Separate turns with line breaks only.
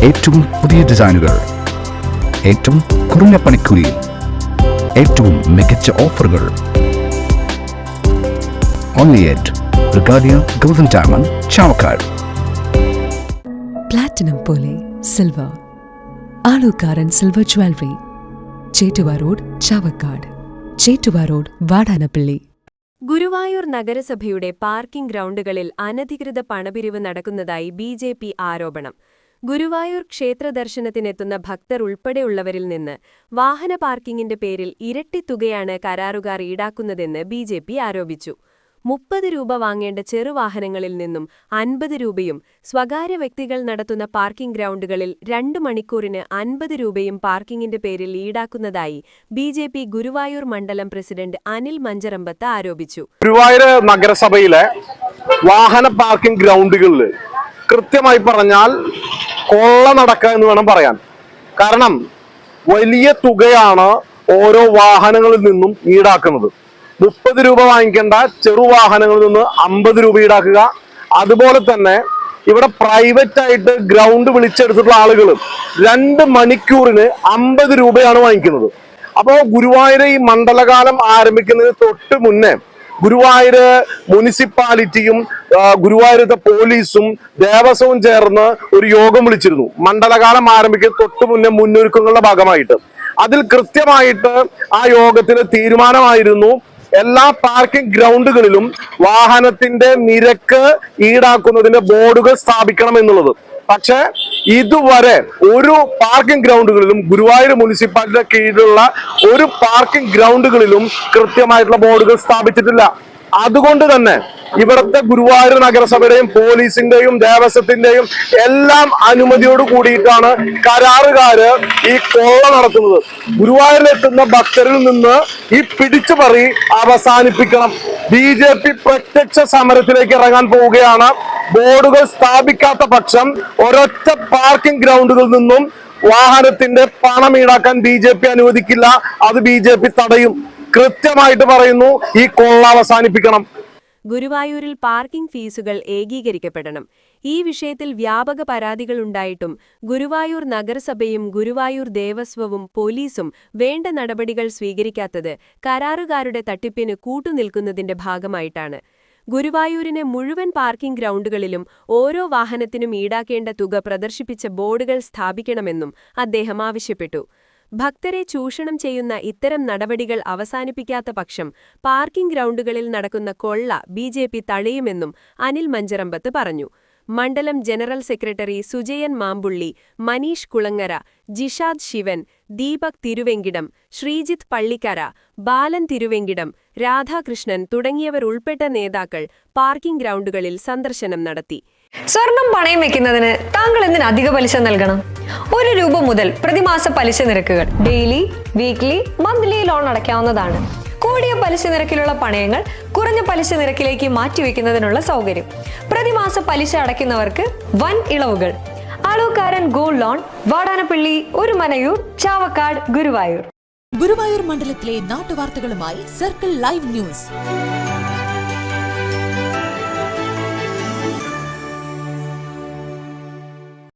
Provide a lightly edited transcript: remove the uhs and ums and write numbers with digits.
ഏറ്റവും പുതിയ ഡിസൈനുകൾ, ഏറ്റവും കുറഞ്ഞ പണിക്കൂലിയിൽ, ഏറ്റവും മികച്ച ഓഫറുകൾ. Only at Regalia Golden Diamond, Chavakkad.
Platinum പോലെ silver, Alukkaran silver jewellery, Chettuva road, Chavakkad. Chettuva road, Vadanappally.
Guruvayur നഗരസഭയുടെ പാർക്കിംഗ് ഗ്രൗണ്ടുകളിൽ അനധികൃത പണപിരിവ് നടക്കുന്നതായി ബി.ജെ.പി. ആരോപണം. ഗുരുവായൂർ ക്ഷേത്രദർശനത്തിനെത്തുന്ന ഭക്തർ ഉൾപ്പെടെയുള്ളവരിൽ നിന്ന് വാഹന പാർക്കിംഗിന്റെ പേരിൽ ഇരട്ടി തുകയാണ് കരാറുകാർ ഈടാക്കുന്നതെന്ന് ബി.ജെ.പി. ആരോപിച്ചു. 30 രൂപ വാങ്ങേണ്ട ചെറുവാഹനങ്ങളിൽ നിന്നും 50 രൂപയും, സ്വകാര്യ വ്യക്തികൾ നടത്തുന്ന പാർക്കിംഗ് ഗ്രൗണ്ടുകളിൽ 2 മണിക്കൂറിന് 50 രൂപയും പാർക്കിംഗിന്റെ പേരിൽ ഈടാക്കുന്നതായി ബി.ജെ.പി. ഗുരുവായൂർ മണ്ഡലം പ്രസിഡന്റ് അനിൽ മഞ്ചറമ്പത്ത് ആരോപിച്ചു.
ഗുരുവായൂർ നഗരസഭയിലെ വാഹന പാർക്കിംഗ് ഗ്രൗണ്ടുകളിൽ കൃത്യമായി പറഞ്ഞാൽ കൊള്ള നടക്കുക എന്ന് വേണം പറയാൻ. കാരണം വലിയ തുകയാണ് ഓരോ വാഹനങ്ങളിൽ നിന്നും ഈടാക്കുന്നത്. 30 രൂപ വാങ്ങിക്കേണ്ട ചെറുവാഹനങ്ങളിൽ നിന്ന് 50 രൂപ ഈടാക്കുക. അതുപോലെ തന്നെ ഇവിടെ പ്രൈവറ്റ് ആയിട്ട് ഗ്രൗണ്ട് വിളിച്ചെടുത്തിട്ടുള്ള ആളുകൾ 2 മണിക്കൂറിന് 50 രൂപയാണ് വാങ്ങിക്കുന്നത്. അപ്പോൾ ഗുരുവായൂർ ഈ മണ്ഡലകാലം ആരംഭിക്കുന്നതിന് തൊട്ട് മുന്നേ ഗുരുവായൂർ മുനിസിപ്പാലിറ്റിയും ഗുരുവായൂരത്തെ പോലീസും ദേവസ്വവും ചേർന്ന് ഒരു യോഗം വിളിച്ചിരുന്നു. മണ്ഡലകാലം ആരംഭിക്കുന്ന തൊട്ട് മുന്നേ മുന്നൊരുക്കങ്ങളുടെ ഭാഗമായിട്ട്. അതിൽ കൃത്യമായിട്ട് ആ യോഗത്തിന് തീരുമാനമായിരുന്നു എല്ലാ പാർക്കിംഗ് ഗ്രൗണ്ടുകളിലും വാഹനത്തിന്റെ നിരക്ക് ഈടാക്കുന്നതിന്റെ ബോർഡുകൾ സ്ഥാപിക്കണം എന്നുള്ളത്. പക്ഷെ ഇതുവരെ ഒരു പാർക്കിംഗ് ഗ്രൗണ്ടുകളിലും ഗുരുവായൂർ മുനിസിപ്പാലിറ്റിയുടെ കീഴിലുള്ള ഒരു പാർക്കിംഗ് ഗ്രൗണ്ടുകളിലും കൃത്യമായിട്ടുള്ള ബോർഡുകൾ സ്ഥാപിച്ചിട്ടില്ല. അതുകൊണ്ട് തന്നെ ഇവിടുത്തെ ഗുരുവായൂർ നഗരസഭയുടെയും പോലീസിന്റെയും ദേവസ്വത്തിന്റെയും എല്ലാം അനുമതിയോട് കൂടിയിട്ടാണ് കരാറുകാര് ഈ കൊള്ള നടത്തുന്നത്. ഗുരുവായൂരിലെത്തുന്ന ഭക്തരിൽ നിന്ന് ഈ പിടിച്ചുപറി അവസാനിപ്പിക്കണം. ബി.ജെ.പി. പ്രത്യക്ഷ സമരത്തിലേക്ക് ഇറങ്ങാൻ പോവുകയാണ്. ബോർഡുകൾ സ്ഥാപിക്കാത്ത പക്ഷം ഒരൊറ്റ പാർക്കിംഗ് ഗ്രൗണ്ടുകളിൽ നിന്നും വാഹനത്തിന്റെ പണം ഈടാക്കാൻ ബി.ജെ.പി. അനുവദിക്കില്ല. അത് ബി.ജെ.പി. തടയും. കൃത്യമായിട്ട് പറയുന്നു, ഈ കൊള്ള അവസാനിപ്പിക്കണം.
ഗുരുവായൂരിൽ പാർക്കിംഗ് ഫീസുകൾ ഏകീകരിക്കപ്പെടണം. ഈ വിഷയത്തിൽ വ്യാപക പരാതികളുണ്ടായിട്ടും ഗുരുവായൂർ നഗരസഭയും ഗുരുവായൂർ ദേവസ്വവും പോലീസും വേണ്ട നടപടികൾ സ്വീകരിക്കാത്തത് കരാറുകാരുടെ തട്ടിപ്പിന് കൂട്ടുനിൽക്കുന്നതിന്റെ ഭാഗമായിട്ടാണ്. ഗുരുവായൂരിന് മുഴുവൻ പാർക്കിംഗ് ഗ്രൗണ്ടുകളിലും ഓരോ വാഹനത്തിനും ഈടാക്കേണ്ട തുക പ്രദർശിപ്പിച്ച ബോർഡുകൾ സ്ഥാപിക്കണമെന്നും അദ്ദേഹം ആവശ്യപ്പെട്ടു. ഭക്തരെ ചൂഷണം ചെയ്യുന്ന ഇത്തരം നടപടികൾ അവസാനിപ്പിക്കാത്ത പക്ഷം പാർക്കിംഗ് ഗ്രൗണ്ടുകളിൽ നടക്കുന്ന കൊള്ള ബി.ജെ.പി. തടയുമെന്നും അനിൽ മഞ്ചറമ്പത്ത് പറഞ്ഞു. മണ്ഡലം ജനറൽ സെക്രട്ടറി സുജയൻ മാമ്പുള്ളി, മനീഷ് കുളങ്ങര, ജിഷാദ് ശിവൻ, ദീപക് തിരുവെങ്കിടം, ശ്രീജിത്ത് പള്ളിക്കര, ബാലൻ തിരുവെങ്കിടം, രാധാകൃഷ്ണൻ തുടങ്ങിയവർ ഉൾപ്പെട്ട നേതാക്കൾ പാർക്കിംഗ് ഗ്രൗണ്ടുകളിൽ സന്ദർശനം നടത്തി.
സ്വർണം പണയം വെക്കുന്നതിന് താങ്കൾ എന്തിന് അധിക പലിശ നൽകണം? 1 രൂപ മുതൽ പ്രതിമാസ പലിശ നിരക്കുകൾ ഡെയിലി, വീക്ക്ലി, മന്ത്ലി ലോൺ അടയ്ക്കാവുന്നതാണ്. കൂടിയ പലിശ നിരക്കിലുള്ള പണയങ്ങൾ കുറഞ്ഞ പലിശ നിരക്കിലേക്ക് മാറ്റിവെക്കുന്നതിനുള്ള സൗകര്യം. പ്രതിമാസ പലിശ അടയ്ക്കുന്നവർക്ക് വൻ ഇളവുകൾ. Alukkaran gold loan, Vadanappally, Orumanayur, Chavakkad, Guruvayur.
ഗുരുവായൂർ മണ്ഡലത്തിലെ നാട്ടുവാർത്തകളുമായി സർക്കിൾ ലൈവ് ന്യൂസ്.